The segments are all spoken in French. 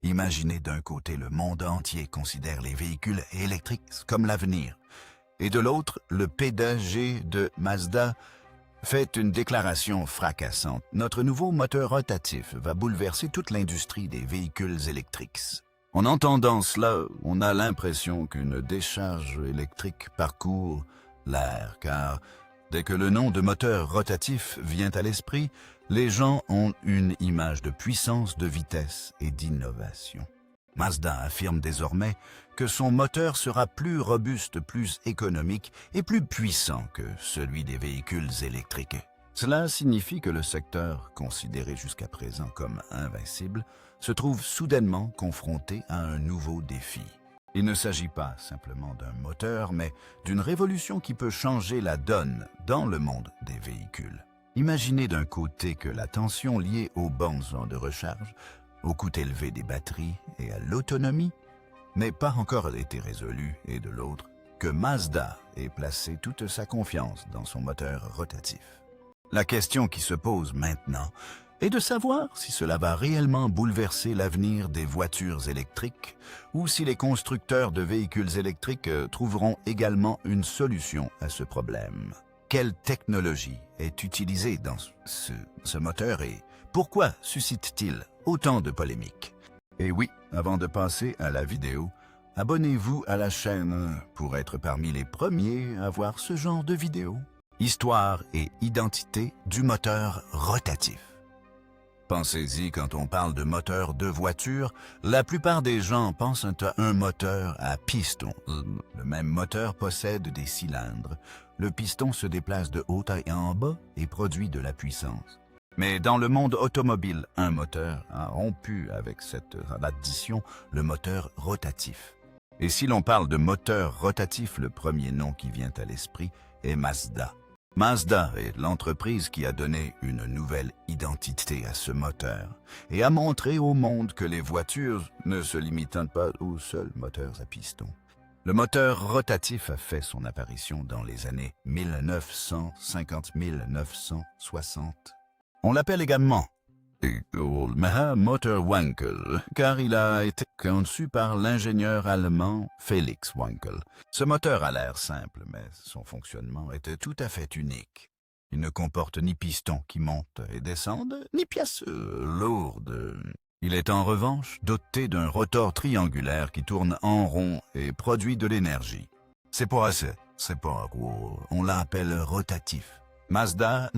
Imaginez d'un côté le monde entier considère les véhicules électriques comme l'avenir, et de l'autre, le PDG de Mazda fait une déclaration fracassante. Notre nouveau moteur rotatif va bouleverser toute l'industrie des véhicules électriques. En entendant cela, on a l'impression qu'une décharge électrique parcourt l'air, car dès que le nom de moteur rotatif vient à l'esprit, les gens ont une image de puissance, de vitesse et d'innovation. Mazda affirme désormais que son moteur sera plus robuste, plus économique et plus puissant que celui des véhicules électriques. Cela signifie que le secteur, considéré jusqu'à présent comme invincible, se trouve soudainement confronté à un nouveau défi. Il ne s'agit pas simplement d'un moteur, mais d'une révolution qui peut changer la donne dans le monde des véhicules. Imaginez d'un côté que la tension liée aux bornes de recharge, au coût élevé des batteries et à l'autonomie n'ait pas encore été résolue, et de l'autre, que Mazda ait placé toute sa confiance dans son moteur rotatif. La question qui se pose maintenant est de savoir si cela va réellement bouleverser l'avenir des voitures électriques ou si les constructeurs de véhicules électriques trouveront également une solution à ce problème. Quelle technologie est utilisée dans ce moteur et pourquoi suscite-t-il autant de polémiques? Et oui, avant de passer à la vidéo, abonnez-vous à la chaîne pour être parmi les premiers à voir ce genre de vidéo. Histoire et identité du moteur rotatif. Pensez-y, quand on parle de moteur de voiture, la plupart des gens pensent à un moteur à piston. Le même moteur possède des cylindres. Le piston se déplace de haut en bas et produit de la puissance. Mais dans le monde automobile, un moteur a rompu avec cette addition, le moteur rotatif. Et si l'on parle de moteur rotatif, le premier nom qui vient à l'esprit est Mazda. Mazda est l'entreprise qui a donné une nouvelle identité à ce moteur et a montré au monde que les voitures ne se limitent pas aux seuls moteurs à piston. Le moteur rotatif a fait son apparition dans les années 1950-1960. On l'appelle également Motor Wankel, car il a été conçu par l'ingénieur allemand Felix Wankel. Ce moteur a l'air simple, mais son fonctionnement était tout à fait unique. Il ne comporte ni piston qui monte et descendent, ni pièces lourdes. Il est en revanche doté d'un rotor triangulaire qui tourne en rond et produit de l'énergie. C'est pourquoi on l'appelle rotatif. Mazda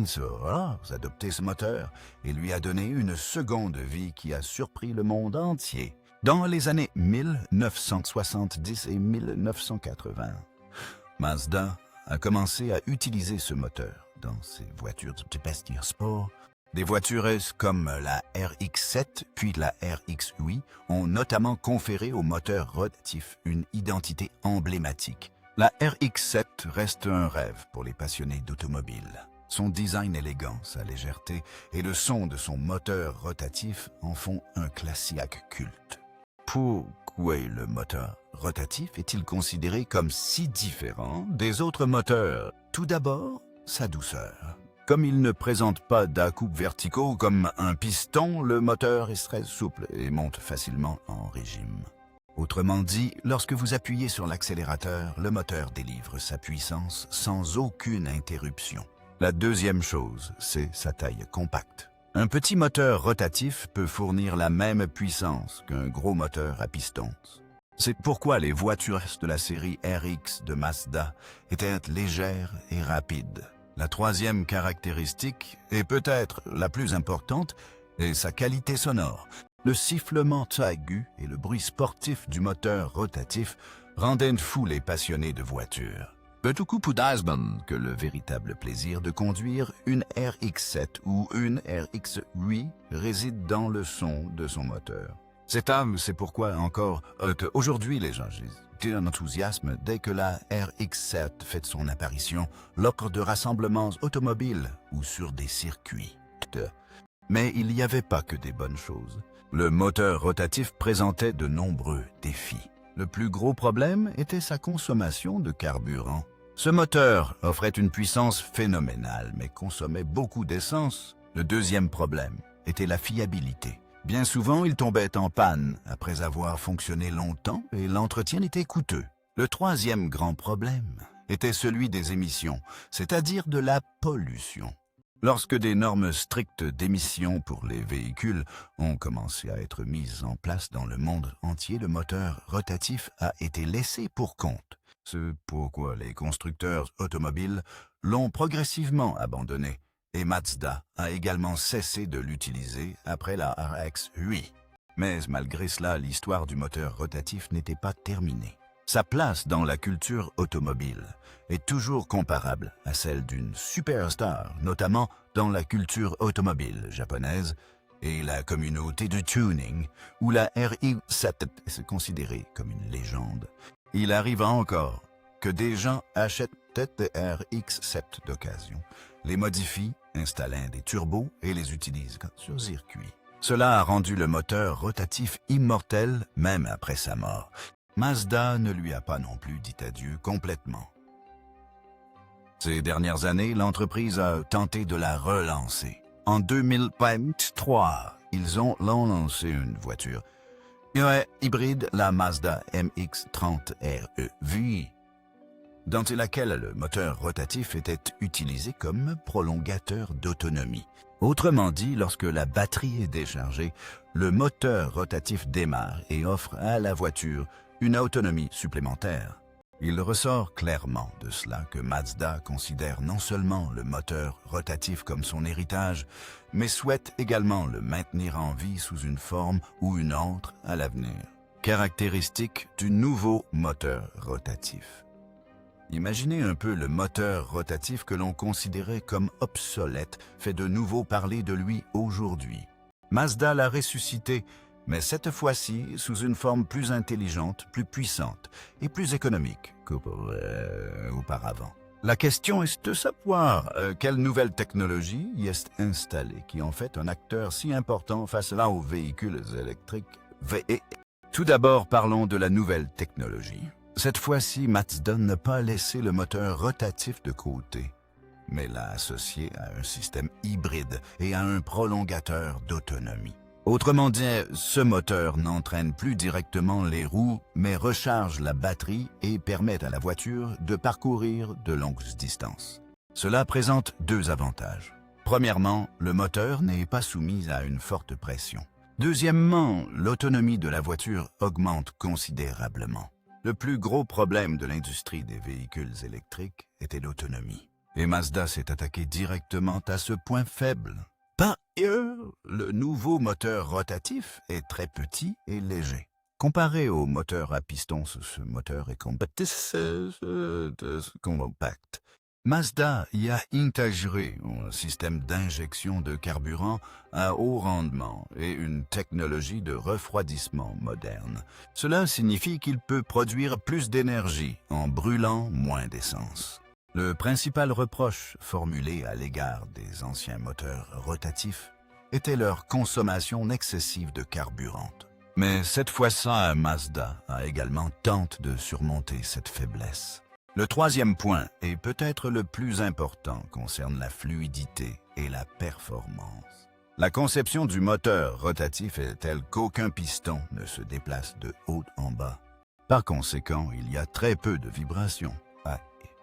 a adopté ce moteur et lui a donné une seconde vie qui a surpris le monde entier. Dans les années 1970 et 1980, Mazda a commencé à utiliser ce moteur dans ses voitures de passenger sport. Des voitures comme la RX-7 puis la RX-8 ont notamment conféré au moteur rotatif une identité emblématique. La RX-7 reste un rêve pour les passionnés d'automobile. Son design élégant, sa légèreté et le son de son moteur rotatif en font un classique culte. Pourquoi le moteur rotatif est-il considéré comme si différent des autres moteurs? Tout d'abord, sa douceur. Comme il ne présente pas d'à-coups verticaux comme un piston, le moteur est très souple et monte facilement en régime. Autrement dit, lorsque vous appuyez sur l'accélérateur, le moteur délivre sa puissance sans aucune interruption. La deuxième chose, c'est sa taille compacte. Un petit moteur rotatif peut fournir la même puissance qu'un gros moteur à piston. C'est pourquoi les voitures de la série RX de Mazda étaient légères et rapides. La troisième caractéristique, et peut-être la plus importante, est sa qualité sonore. Le sifflement aigu et le bruit sportif du moteur rotatif rendaient fous les passionnés de voitures. Beaucoup plus d'asben que le véritable plaisir de conduire une RX-7 ou une RX-8 réside dans le son de son moteur. C'est pourquoi encore aujourd'hui les gens ont un enthousiasme dès que la RX-7 fait son apparition lors de rassemblements automobiles ou sur des circuits. Mais il n'y avait pas que des bonnes choses. Le moteur rotatif présentait de nombreux défis. Le plus gros problème était sa consommation de carburant. Ce moteur offrait une puissance phénoménale, mais consommait beaucoup d'essence. Le deuxième problème était la fiabilité. Bien souvent, il tombait en panne après avoir fonctionné longtemps et l'entretien était coûteux. Le troisième grand problème était celui des émissions, c'est-à-dire de la pollution. Lorsque des normes strictes d'émissions pour les véhicules ont commencé à être mises en place dans le monde entier, le moteur rotatif a été laissé pour compte. C'est pourquoi les constructeurs automobiles l'ont progressivement abandonné, et Mazda a également cessé de l'utiliser après la RX-8. Mais malgré cela, l'histoire du moteur rotatif n'était pas terminée. Sa place dans la culture automobile est toujours comparable à celle d'une superstar, notamment dans la culture automobile japonaise et la communauté de tuning, où la RX-7 est considérée comme une légende. Il arrive encore que des gens achètent des RX-7 d'occasion, les modifient, installent des turbos et les utilisent sur circuit. Cela a rendu le moteur rotatif immortel même après sa mort. Mazda ne lui a pas non plus dit adieu complètement. Ces dernières années, l'entreprise a tenté de la relancer. En 2023, ils ont lancé une voiture hybride, la Mazda MX-30 REV, dans laquelle le moteur rotatif était utilisé comme prolongateur d'autonomie. Autrement dit, lorsque la batterie est déchargée, le moteur rotatif démarre et offre à la voiture une autonomie supplémentaire. Il ressort clairement de cela que Mazda considère non seulement le moteur rotatif comme son héritage, mais souhaite également le maintenir en vie sous une forme ou une autre à l'avenir. Caractéristique du nouveau moteur rotatif. Imaginez un peu le moteur rotatif que l'on considérait comme obsolète fait de nouveau parler de lui aujourd'hui. Mazda l'a ressuscité, mais cette fois-ci sous une forme plus intelligente, plus puissante et plus économique qu'auparavant. La question est de savoir quelle nouvelle technologie y est installée qui en fait un acteur si important face là aux véhicules électriques. Tout d'abord, parlons de la nouvelle technologie. Cette fois-ci, Mazda n'a pas laissé le moteur rotatif de côté, mais l'a associé à un système hybride et à un prolongateur d'autonomie. Autrement dit, ce moteur n'entraîne plus directement les roues, mais recharge la batterie et permet à la voiture de parcourir de longues distances. Cela présente deux avantages. Premièrement, le moteur n'est pas soumis à une forte pression. Deuxièmement, l'autonomie de la voiture augmente considérablement. Le plus gros problème de l'industrie des véhicules électriques était l'autonomie. Et Mazda s'est attaqué directement à ce point faible. Par ailleurs, le nouveau moteur rotatif est très petit et léger. Comparé au moteur à piston, ce moteur est compact. Mazda y a intégré un système d'injection de carburant à haut rendement et une technologie de refroidissement moderne. Cela signifie qu'il peut produire plus d'énergie en brûlant moins d'essence. Le principal reproche formulé à l'égard des anciens moteurs rotatifs était leur consommation excessive de carburant. Mais cette fois-ci, Mazda a également tenté de surmonter cette faiblesse. Le troisième point, et peut-être le plus important, concerne la fluidité et la performance. La conception du moteur rotatif est telle qu'aucun piston ne se déplace de haut en bas. Par conséquent, il y a très peu de vibrations.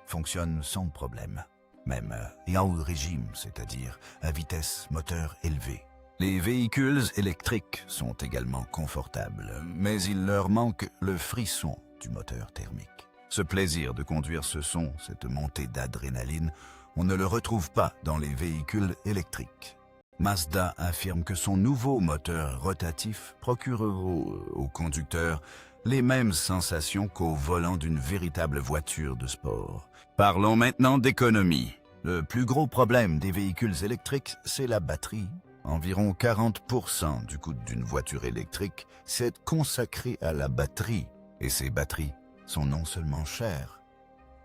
Fonctionne sans problème, même et en haut régime, c'est-à-dire à vitesse moteur élevée. Les véhicules électriques sont également confortables, mais il leur manque le frisson du moteur thermique. Ce plaisir de conduire ce son, cette montée d'adrénaline, on ne le retrouve pas dans les véhicules électriques. Mazda affirme que son nouveau moteur rotatif procurera au conducteur les mêmes sensations qu'au volant d'une véritable voiture de sport. Parlons maintenant d'économie. Le plus gros problème des véhicules électriques, c'est la batterie. Environ 40% du coût d'une voiture électrique s'est consacré à la batterie. Et ces batteries sont non seulement chères,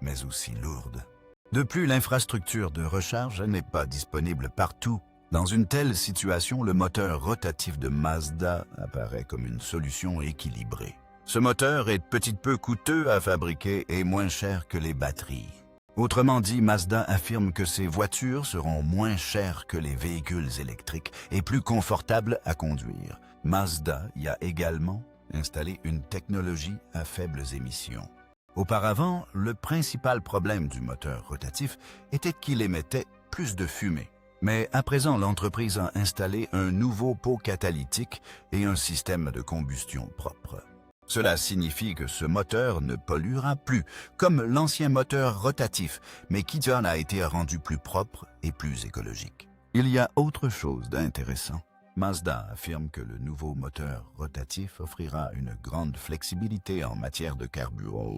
mais aussi lourdes. De plus, l'infrastructure de recharge n'est pas disponible partout. Dans une telle situation, le moteur rotatif de Mazda apparaît comme une solution équilibrée. Ce moteur est petit peu coûteux à fabriquer et moins cher que les batteries. Autrement dit, Mazda affirme que ces voitures seront moins chères que les véhicules électriques et plus confortables à conduire. Mazda y a également installé une technologie à faibles émissions. Auparavant, le principal problème du moteur rotatif était qu'il émettait plus de fumée. Mais à présent, l'entreprise a installé un nouveau pot catalytique et un système de combustion propre. Cela signifie que ce moteur ne polluera plus, comme l'ancien moteur rotatif, mais qui a été rendu plus propre et plus écologique. Il y a autre chose d'intéressant. Mazda affirme que le nouveau moteur rotatif offrira une grande flexibilité en matière de carburant.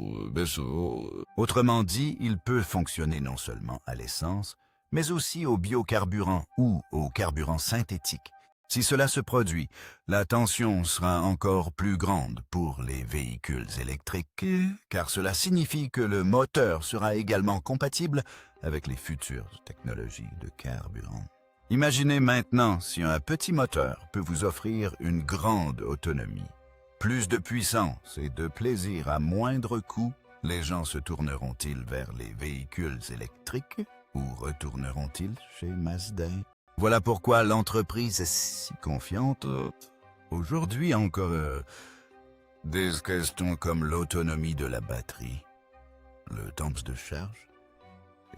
Autrement dit, il peut fonctionner non seulement à l'essence, mais aussi au biocarburant ou au carburant synthétique. Si cela se produit, la tension sera encore plus grande pour les véhicules électriques, car cela signifie que le moteur sera également compatible avec les futures technologies de carburant. Imaginez maintenant si un petit moteur peut vous offrir une grande autonomie. Plus de puissance et de plaisir à moindre coût, les gens se tourneront-ils vers les véhicules électriques ou retourneront-ils chez Mazda? Voilà pourquoi l'entreprise est si confiante. Aujourd'hui encore, des questions comme l'autonomie de la batterie, le temps de charge,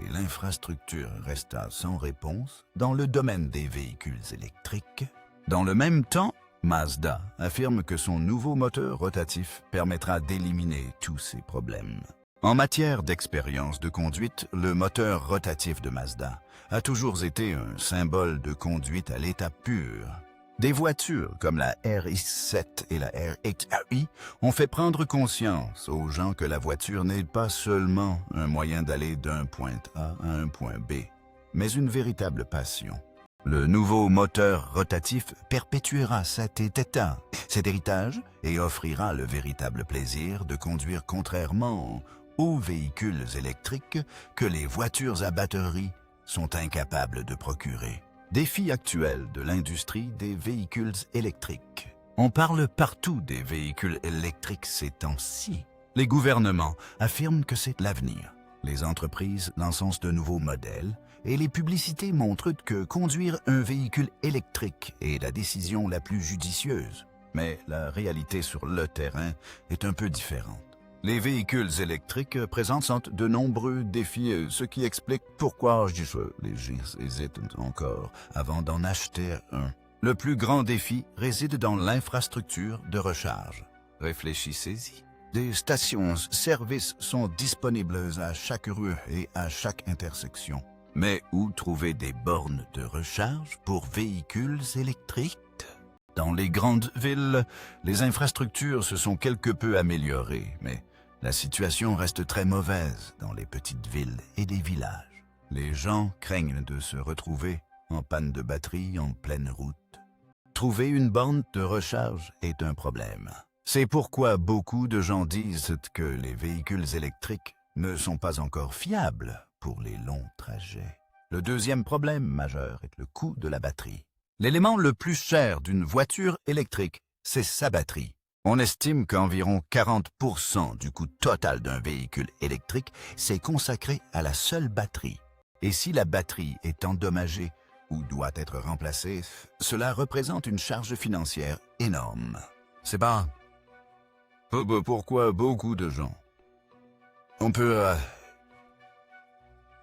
et l'infrastructure resta sans réponse dans le domaine des véhicules électriques. Dans le même temps, Mazda affirme que son nouveau moteur rotatif permettra d'éliminer tous ces problèmes. En matière d'expérience de conduite, le moteur rotatif de Mazda a toujours été un symbole de conduite à l'état pur. Des voitures comme la RX-7 et la RX-RI ont fait prendre conscience aux gens que la voiture n'est pas seulement un moyen d'aller d'un point A à un point B, mais une véritable passion. Le nouveau moteur rotatif perpétuera cet héritage et offrira le véritable plaisir de conduire contrairement aux véhicules électriques que les voitures à batterie sont incapables de procurer. Défi actuel de l'industrie des véhicules électriques. On parle partout des véhicules électriques ces temps-ci. Les gouvernements affirment que c'est l'avenir. Les entreprises lancent de nouveaux modèles et les publicités montrent que conduire un véhicule électrique est la décision la plus judicieuse. Mais la réalité sur le terrain est un peu différente. Les véhicules électriques présentent de nombreux défis, ce qui explique pourquoi les gens hésitent encore avant d'en acheter un. Le plus grand défi réside dans l'infrastructure de recharge. Réfléchissez-y. Des stations-service sont disponibles à chaque rue et à chaque intersection. Mais où trouver des bornes de recharge pour véhicules électriques? Dans les grandes villes, les infrastructures se sont quelque peu améliorées, mais la situation reste très mauvaise dans les petites villes et les villages. Les gens craignent de se retrouver en panne de batterie en pleine route. Trouver une borne de recharge est un problème. C'est pourquoi beaucoup de gens disent que les véhicules électriques ne sont pas encore fiables pour les longs trajets. Le deuxième problème majeur est le coût de la batterie. L'élément le plus cher d'une voiture électrique, c'est sa batterie. On estime qu'environ 40% du coût total d'un véhicule électrique s'est consacré à la seule batterie. Et si la batterie est endommagée ou doit être remplacée, cela représente une charge financière énorme. C'est pas pourquoi beaucoup de gens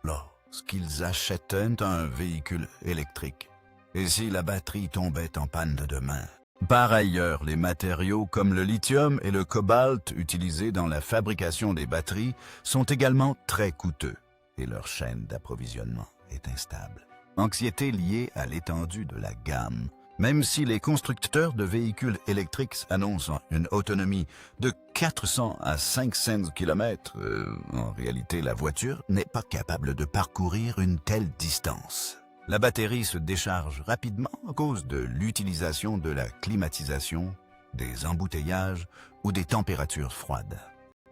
lorsqu'ils achètent un véhicule électrique, et si la batterie tombait en panne de demain. Par ailleurs, les matériaux comme le lithium et le cobalt utilisés dans la fabrication des batteries sont également très coûteux et leur chaîne d'approvisionnement est instable. Anxiété liée à l'étendue de la gamme. Même si les constructeurs de véhicules électriques annoncent une autonomie de 400 à 500 km, en réalité la voiture n'est pas capable de parcourir une telle distance. La batterie se décharge rapidement à cause de l'utilisation de la climatisation, des embouteillages ou des températures froides.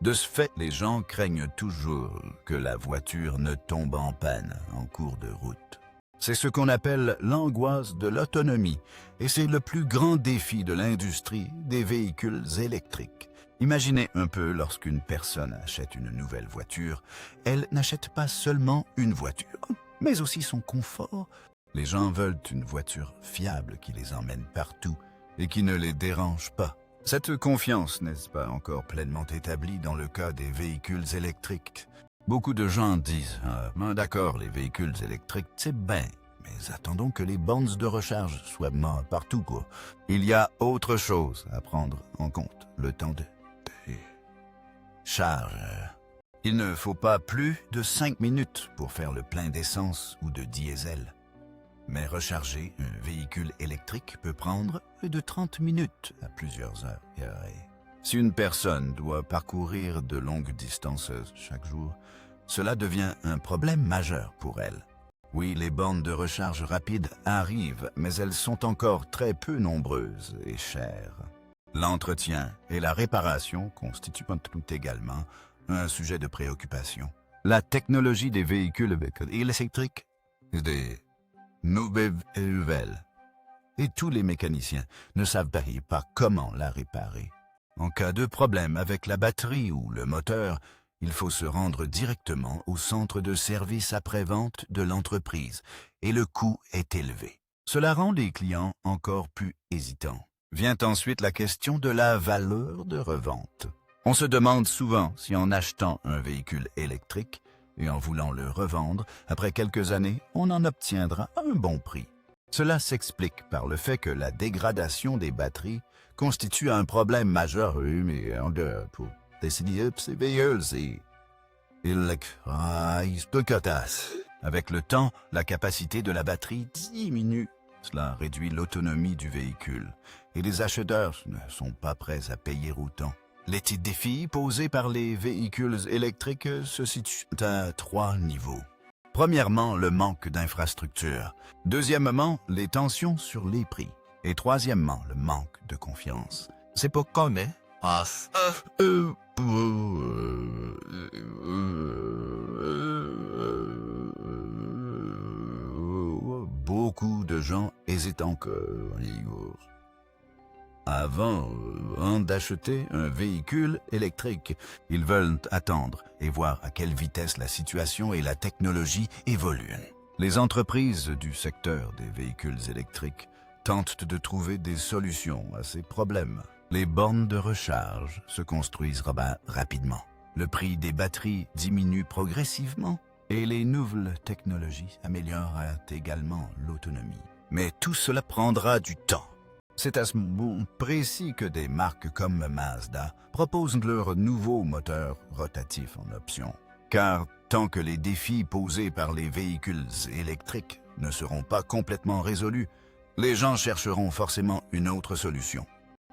De ce fait, les gens craignent toujours que la voiture ne tombe en panne en cours de route. C'est ce qu'on appelle l'angoisse de l'autonomie, et c'est le plus grand défi de l'industrie des véhicules électriques. Imaginez un peu lorsqu'une personne achète une nouvelle voiture, elle n'achète pas seulement une voiture, mais aussi son confort. Les gens veulent une voiture fiable qui les emmène partout et qui ne les dérange pas. Cette confiance n'est pas encore pleinement établie dans le cas des véhicules électriques. Beaucoup de gens disent « Ah, d'accord, les véhicules électriques, c'est bien, mais attendons que les bornes de recharge soient mortes partout, quoi. » Il y a autre chose à prendre en compte, le temps de charge. Il ne faut pas plus de 5 minutes pour faire le plein d'essence ou de diesel. Mais recharger un véhicule électrique peut prendre de 30 minutes à plusieurs heures. Si une personne doit parcourir de longues distances chaque jour, cela devient un problème majeur pour elle. Oui, les bornes de recharge rapide arrivent, mais elles sont encore très peu nombreuses et chères. L'entretien et la réparation constituent également un sujet de préoccupation. La technologie des véhicules électriques est des nouvelles et tous les mécaniciens ne savent pas comment la réparer. En cas de problème avec la batterie ou le moteur, il faut se rendre directement au centre de service après-vente de l'entreprise et le coût est élevé. Cela rend les clients encore plus hésitants. Vient ensuite la question de la valeur de revente. On se demande souvent si en achetant un véhicule électrique et en voulant le revendre, après quelques années, on en obtiendra un bon prix. Cela s'explique par le fait que la dégradation des batteries constitue un problème majeur, pour décider ces véhicules électriques. Avec le temps, la capacité de la batterie diminue. Cela réduit l'autonomie du véhicule et les acheteurs ne sont pas prêts à payer autant. Les défis posés par les véhicules électriques se situent à 3 niveaux. Premièrement, le manque d'infrastructures. Deuxièmement, les tensions sur les prix. Et troisièmement, le manque de confiance. C'est pourquoi beaucoup de gens hésitent encore avant d'acheter un véhicule électrique. Ils veulent attendre et voir à quelle vitesse la situation et la technologie évoluent. Les entreprises du secteur des véhicules électriques tentent de trouver des solutions à ces problèmes. Les bornes de recharge se construisent rapidement. Le prix des batteries diminue progressivement et les nouvelles technologies améliorent également l'autonomie. Mais tout cela prendra du temps. C'est à ce moment précis que des marques comme Mazda proposent leur nouveau moteur rotatif en option. Car tant que les défis posés par les véhicules électriques ne seront pas complètement résolus, les gens chercheront forcément une autre solution.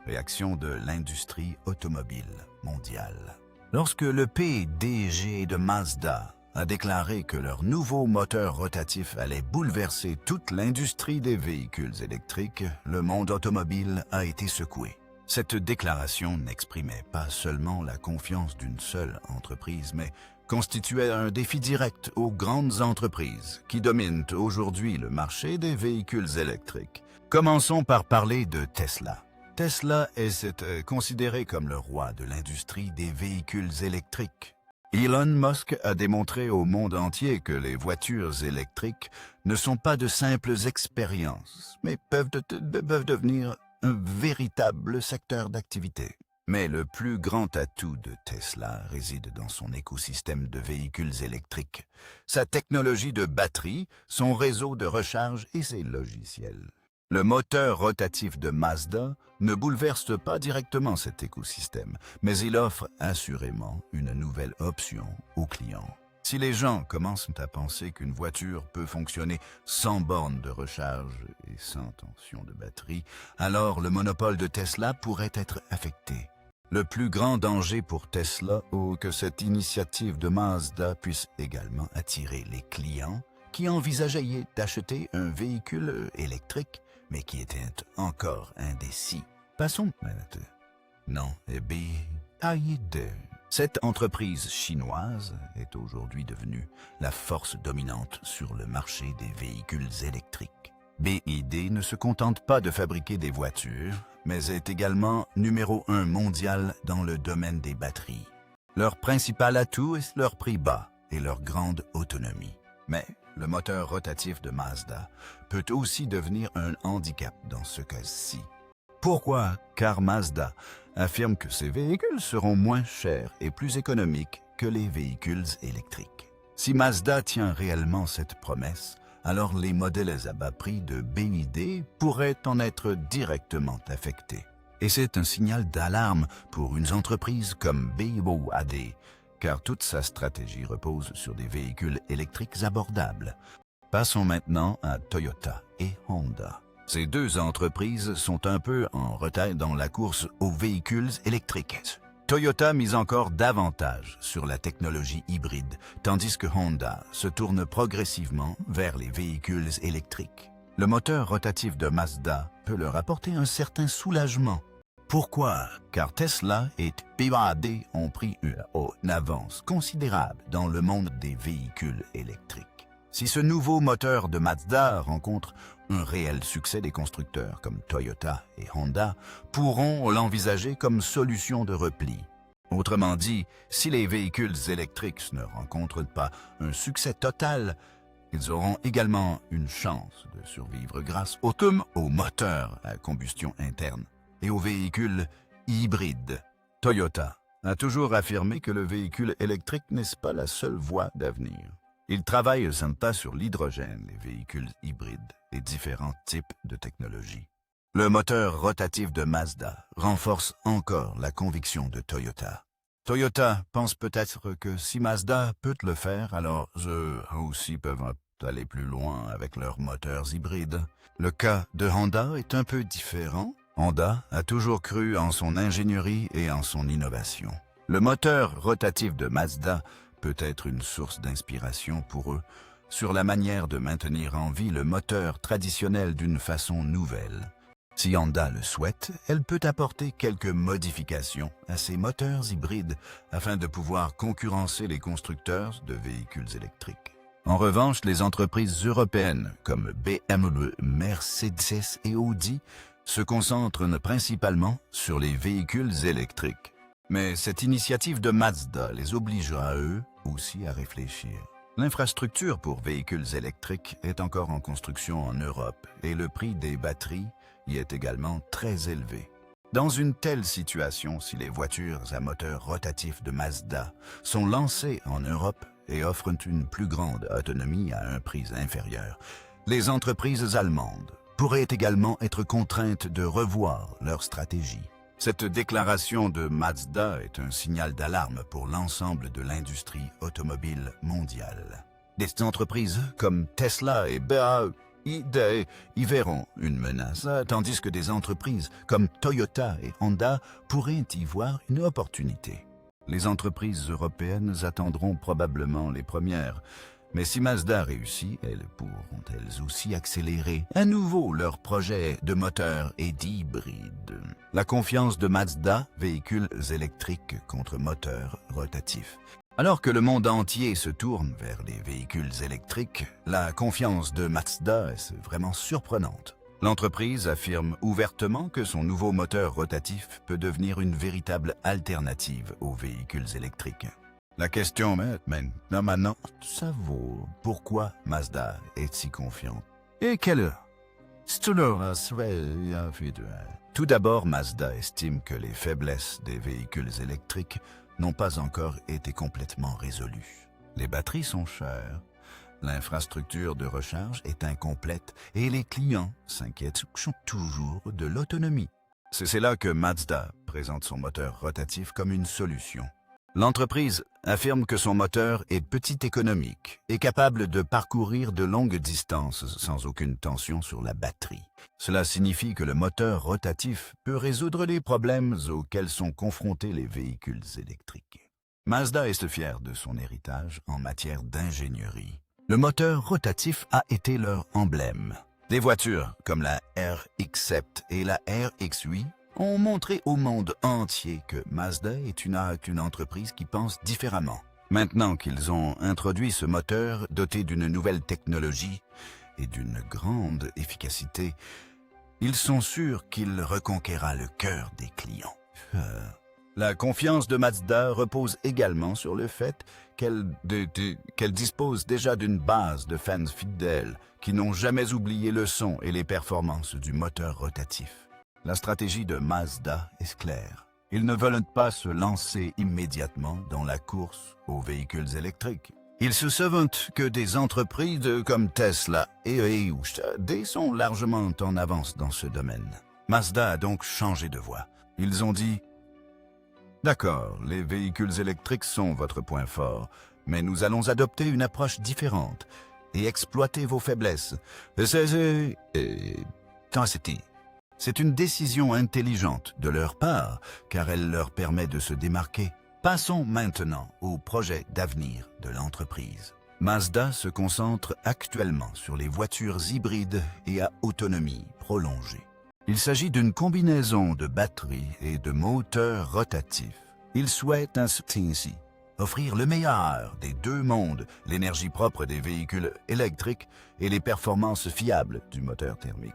Réaction de l'industrie automobile mondiale. Lorsque le PDG de Mazda a déclaré que leur nouveau moteur rotatif allait bouleverser toute l'industrie des véhicules électriques, le monde automobile a été secoué. Cette déclaration n'exprimait pas seulement la confiance d'une seule entreprise, mais constituait un défi direct aux grandes entreprises qui dominent aujourd'hui le marché des véhicules électriques. Commençons par parler de Tesla. Tesla est considéré comme le roi de l'industrie des véhicules électriques. Elon Musk a démontré au monde entier que les voitures électriques ne sont pas de simples expériences, mais peuvent devenir un véritable secteur d'activité. Mais le plus grand atout de Tesla réside dans son écosystème de véhicules électriques, sa technologie de batterie, son réseau de recharge et ses logiciels. Le moteur rotatif de Mazda ne bouleverse pas directement cet écosystème, mais il offre assurément une nouvelle option aux clients. Si les gens commencent à penser qu'une voiture peut fonctionner sans borne de recharge et sans tension de batterie, alors le monopole de Tesla pourrait être affecté. Le plus grand danger pour Tesla est que cette initiative de Mazda puisse également attirer les clients qui envisageaient d'acheter un véhicule électrique, mais qui étaient encore indécis. Passons maintenant. Cette entreprise chinoise est aujourd'hui devenue la force dominante sur le marché des véhicules électriques. BYD ne se contente pas de fabriquer des voitures, mais est également numéro 1 mondial dans le domaine des batteries. Leur principal atout est leur prix bas et leur grande autonomie. Mais le moteur rotatif de Mazda peut aussi devenir un handicap dans ce cas-ci. Pourquoi? Car Mazda affirme que ces véhicules seront moins chers et plus économiques que les véhicules électriques. Si Mazda tient réellement cette promesse, alors les modèles à bas prix de BYD pourraient en être directement affectés. Et c'est un signal d'alarme pour une entreprise comme BYD, car toute sa stratégie repose sur des véhicules électriques abordables. Passons maintenant à Toyota et Honda. Ces deux entreprises sont un peu en retard dans la course aux véhicules électriques. Toyota mise encore davantage sur la technologie hybride, tandis que Honda se tourne progressivement vers les véhicules électriques. Le moteur rotatif de Mazda peut leur apporter un certain soulagement. Pourquoi? Car Tesla et BYD ont pris une avance considérable dans le monde des véhicules électriques. Si ce nouveau moteur de Mazda rencontre un réel succès, des constructeurs comme Toyota et Honda pourront l'envisager comme solution de repli. Autrement dit, si les véhicules électriques ne rencontrent pas un succès total, ils auront également une chance de survivre grâce aux moteurs à combustion interne et aux véhicules hybrides. Toyota a toujours affirmé que le véhicule électrique n'est pas la seule voie d'avenir. Il travaille sans pas sur l'hydrogène, les véhicules hybrides et différents types de technologies. Le moteur rotatif de Mazda renforce encore la conviction de Toyota. Toyota pense peut-être que si Mazda peut le faire, alors eux aussi peuvent aller plus loin avec leurs moteurs hybrides. Le cas de Honda est un peu différent. Honda a toujours cru en son ingénierie et en son innovation. Le moteur rotatif de Mazda peut être une source d'inspiration pour eux sur la manière de maintenir en vie le moteur traditionnel d'une façon nouvelle. Si Honda le souhaite, elle peut apporter quelques modifications à ses moteurs hybrides afin de pouvoir concurrencer les constructeurs de véhicules électriques. En revanche, les entreprises européennes comme BMW, Mercedes et Audi se concentrent principalement sur les véhicules électriques. Mais cette initiative de Mazda les obligera eux aussi à réfléchir. L'infrastructure pour véhicules électriques est encore en construction en Europe et le prix des batteries y est également très élevé. Dans une telle situation, si les voitures à moteur rotatif de Mazda sont lancées en Europe et offrent une plus grande autonomie à un prix inférieur, les entreprises allemandes pourraient également être contraintes de revoir leur stratégie. Cette déclaration de Mazda est un signal d'alarme pour l'ensemble de l'industrie automobile mondiale. Des entreprises comme Tesla et BYD y verront une menace, tandis que des entreprises comme Toyota et Honda pourraient y voir une opportunité. Les entreprises européennes attendront probablement les premières, mais si Mazda réussit, elles pourront elles aussi accélérer à nouveau leurs projets de moteur et d'hybride. La confiance de Mazda, véhicules électriques contre moteurs rotatifs. Alors que le monde entier se tourne vers les véhicules électriques, la confiance de Mazda est vraiment surprenante. L'entreprise affirme ouvertement que son nouveau moteur rotatif peut devenir une véritable alternative aux véhicules électriques. La question maintenant, ça vaut pourquoi Mazda est si confiante. Et quelle Tout d'abord, Mazda estime que les faiblesses des véhicules électriques n'ont pas encore été complètement résolues. Les batteries sont chères, l'infrastructure de recharge est incomplète et les clients s'inquiètent toujours de l'autonomie. C'est là que Mazda présente son moteur rotatif comme une solution. L'entreprise affirme que son moteur est petit économique et capable de parcourir de longues distances sans aucune tension sur la batterie. Cela signifie que le moteur rotatif peut résoudre les problèmes auxquels sont confrontés les véhicules électriques. Mazda est fier de son héritage en matière d'ingénierie. Le moteur rotatif a été leur emblème. Des voitures comme la RX-7 et la RX-8 ont montré au monde entier que Mazda est une entreprise qui pense différemment. Maintenant qu'ils ont introduit ce moteur doté d'une nouvelle technologie et d'une grande efficacité, ils sont sûrs qu'il reconquérera le cœur des clients. La confiance de Mazda repose également sur le fait qu'elle dispose déjà d'une base de fans fidèles qui n'ont jamais oublié le son et les performances du moteur rotatif. La stratégie de Mazda est claire. Ils ne veulent pas se lancer immédiatement dans la course aux véhicules électriques. Ils se souviennent que des entreprises comme Tesla et Hyundai sont largement en avance dans ce domaine. Mazda a donc changé de voie. Ils ont dit « D'accord, les véhicules électriques sont votre point fort, mais nous allons adopter une approche différente et exploiter vos faiblesses. » C'est une décision intelligente de leur part, car elle leur permet de se démarquer. Passons maintenant au projet d'avenir de l'entreprise. Mazda se concentre actuellement sur les voitures hybrides et à autonomie prolongée. Il s'agit d'une combinaison de batteries et de moteurs rotatifs. Il souhaite ainsi offrir le meilleur des deux mondes, l'énergie propre des véhicules électriques et les performances fiables du moteur thermique.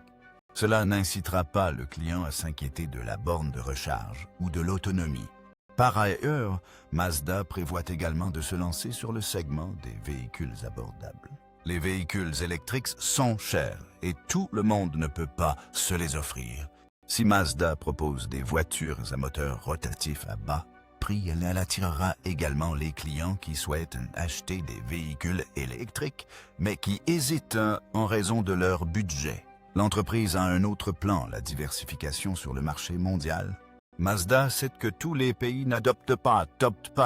Cela n'incitera pas le client à s'inquiéter de la borne de recharge ou de l'autonomie. Par ailleurs, Mazda prévoit également de se lancer sur le segment des véhicules abordables. Les véhicules électriques sont chers et tout le monde ne peut pas se les offrir. Si Mazda propose des voitures à moteur rotatif à bas prix, elle attirera également les clients qui souhaitent acheter des véhicules électriques, mais qui hésitent en raison de leur budget. L'entreprise a un autre plan, la diversification sur le marché mondial. Mazda sait que tous les pays n'adoptent pas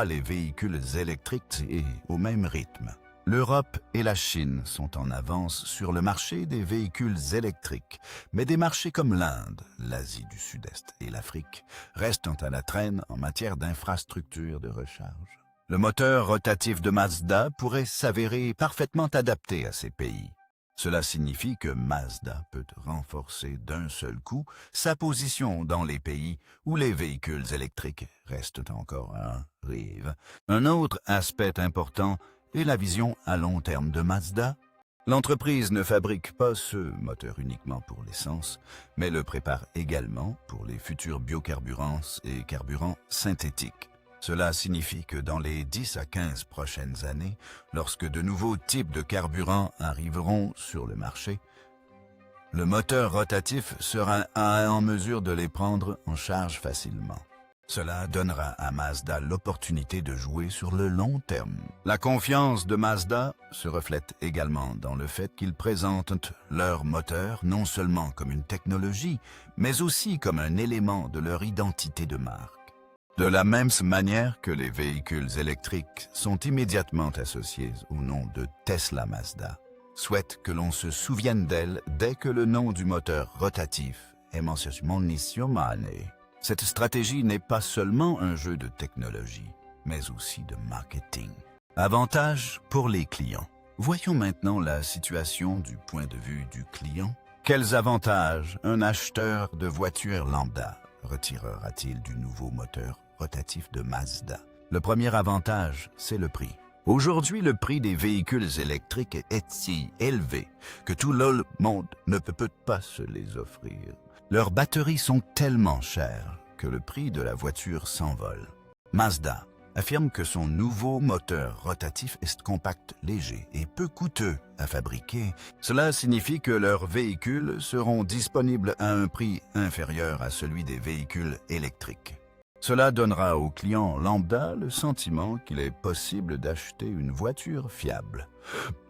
les véhicules électriques au même rythme. L'Europe et la Chine sont en avance sur le marché des véhicules électriques, mais des marchés comme l'Inde, l'Asie du Sud-Est et l'Afrique restent à la traîne en matière d'infrastructures de recharge. Le moteur rotatif de Mazda pourrait s'avérer parfaitement adapté à ces pays. Cela signifie que Mazda peut renforcer d'un seul coup sa position dans les pays où les véhicules électriques restent encore un rêve. Un autre aspect important est la vision à long terme de Mazda. L'entreprise ne fabrique pas ce moteur uniquement pour l'essence, mais le prépare également pour les futurs biocarburants et carburants synthétiques. Cela signifie que dans les 10 à 15 prochaines années, lorsque de nouveaux types de carburants arriveront sur le marché, le moteur rotatif sera en mesure de les prendre en charge facilement. Cela donnera à Mazda l'opportunité de jouer sur le long terme. La confiance de Mazda se reflète également dans le fait qu'ils présentent leur moteur non seulement comme une technologie, mais aussi comme un élément de leur identité de marque. De la même manière que les véhicules électriques sont immédiatement associés au nom de Tesla Mazda, souhaite que l'on se souvienne d'elle dès que le nom du moteur rotatif est mentionné. Cette stratégie n'est pas seulement un jeu de technologie, mais aussi de marketing. Avantages pour les clients. Voyons maintenant la situation du point de vue du client. Quels avantages un acheteur de voiture lambda retirera-t-il du nouveau moteur rotatif de Mazda? Le premier avantage, c'est le prix. Aujourd'hui, le prix des véhicules électriques est si élevé que tout le monde ne peut pas se les offrir. Leurs batteries sont tellement chères que le prix de la voiture s'envole. Mazda affirme que son nouveau moteur rotatif est compact, léger et peu coûteux à fabriquer. Cela signifie que leurs véhicules seront disponibles à un prix inférieur à celui des véhicules électriques. Cela donnera aux clients lambda le sentiment qu'il est possible d'acheter une voiture fiable,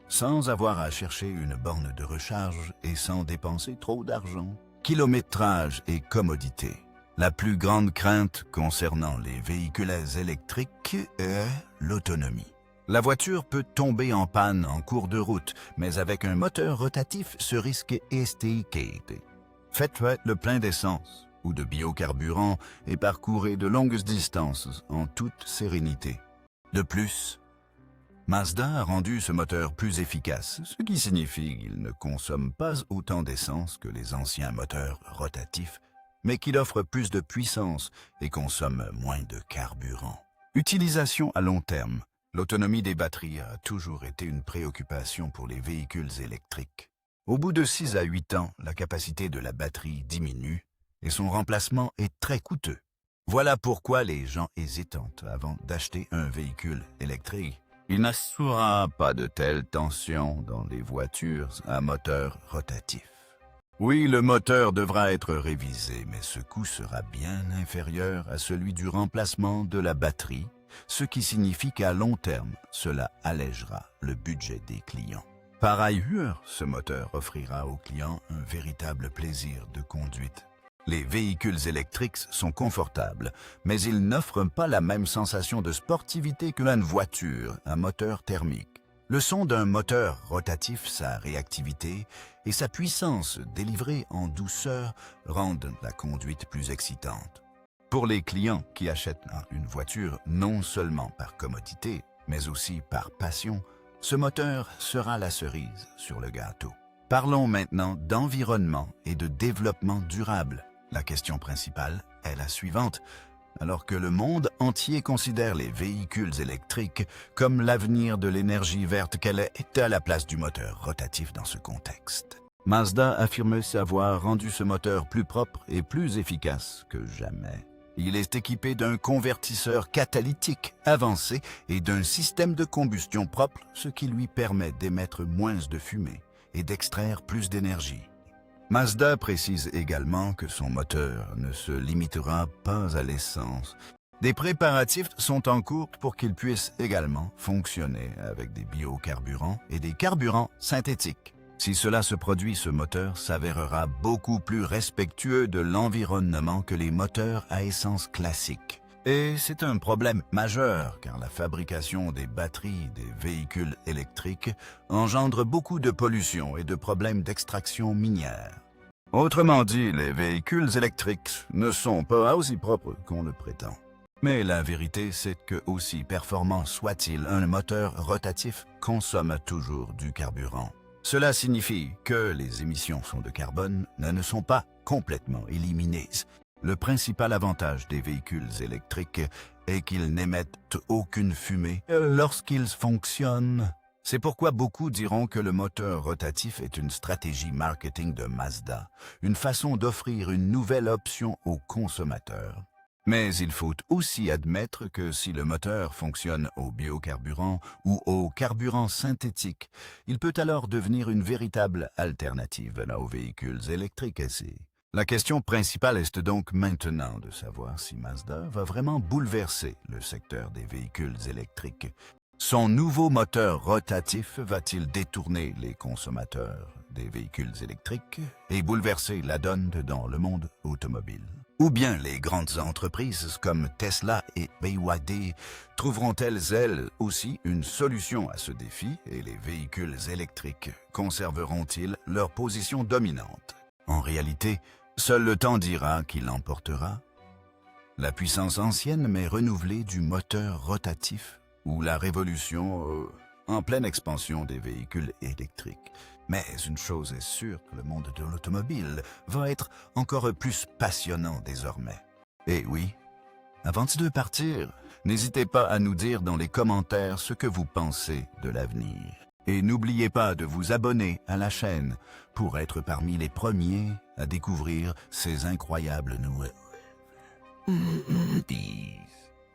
sans avoir à chercher une borne de recharge et sans dépenser trop d'argent. Kilométrage et commodité. La plus grande crainte concernant les véhicules électriques est l'autonomie. La voiture peut tomber en panne en cours de route, mais avec un moteur rotatif, ce risque est évité. Faites le plein d'essence ou de biocarburant et parcourez de longues distances en toute sérénité. De plus, Mazda a rendu ce moteur plus efficace, ce qui signifie qu'il ne consomme pas autant d'essence que les anciens moteurs rotatifs, mais qu'il offre plus de puissance et consomme moins de carburant. Utilisation à long terme. L'autonomie des batteries a toujours été une préoccupation pour les véhicules électriques. Au bout de 6 à 8 ans, la capacité de la batterie diminue et son remplacement est très coûteux. Voilà pourquoi les gens hésitent avant d'acheter un véhicule électrique. Il n'assurera pas de telles tensions dans les voitures à moteur rotatif. Oui, le moteur devra être révisé, mais ce coût sera bien inférieur à celui du remplacement de la batterie, ce qui signifie qu'à long terme, cela allégera le budget des clients. Par ailleurs, ce moteur offrira aux clients un véritable plaisir de conduite. Les véhicules électriques sont confortables, mais ils n'offrent pas la même sensation de sportivité qu'une voiture à moteur thermique. Le son d'un moteur rotatif, sa réactivité et sa puissance délivrée en douceur rendent la conduite plus excitante. Pour les clients qui achètent une voiture non seulement par commodité, mais aussi par passion, ce moteur sera la cerise sur le gâteau. Parlons maintenant d'environnement et de développement durable. La question principale est la suivante. Alors que le monde entier considère les véhicules électriques comme l'avenir de l'énergie verte, quelle est à la place du moteur rotatif dans ce contexte? Mazda affirme savoir rendu ce moteur plus propre et plus efficace que jamais. Il est équipé d'un convertisseur catalytique avancé et d'un système de combustion propre, ce qui lui permet d'émettre moins de fumée et d'extraire plus d'énergie. Mazda précise également que son moteur ne se limitera pas à l'essence. Des préparatifs sont en cours pour qu'il puisse également fonctionner avec des biocarburants et des carburants synthétiques. Si cela se produit, ce moteur s'avérera beaucoup plus respectueux de l'environnement que les moteurs à essence classiques. Et c'est un problème majeur car la fabrication des batteries des véhicules électriques engendre beaucoup de pollution et de problèmes d'extraction minière. Autrement dit, les véhicules électriques ne sont pas aussi propres qu'on le prétend. Mais la vérité, c'est que, aussi performant soit-il, un moteur rotatif consomme toujours du carburant. Cela signifie que les émissions de carbone ne sont pas complètement éliminées. Le principal avantage des véhicules électriques est qu'ils n'émettent aucune fumée lorsqu'ils fonctionnent. C'est pourquoi beaucoup diront que le moteur rotatif est une stratégie marketing de Mazda, une façon d'offrir une nouvelle option aux consommateurs. Mais il faut aussi admettre que si le moteur fonctionne au biocarburant ou au carburant synthétique, il peut alors devenir une véritable alternative aux véhicules électriques. La question principale est donc maintenant de savoir si Mazda va vraiment bouleverser le secteur des véhicules électriques. Son nouveau moteur rotatif va-t-il détourner les consommateurs des véhicules électriques et bouleverser la donne dans le monde automobile? Ou bien les grandes entreprises comme Tesla et BYD trouveront-elles, elles aussi, une solution à ce défi et les véhicules électriques conserveront-ils leur position dominante? En réalité, seul le temps dira qui l'emportera. La puissance ancienne mais renouvelée du moteur rotatif ou la révolution en pleine expansion des véhicules électriques. Mais une chose est sûre, que le monde de l'automobile va être encore plus passionnant désormais. Et oui, avant de partir, n'hésitez pas à nous dire dans les commentaires ce que vous pensez de l'avenir. Et n'oubliez pas de vous abonner à la chaîne pour être parmi les premiers à découvrir ces incroyables nouvelles. Peace.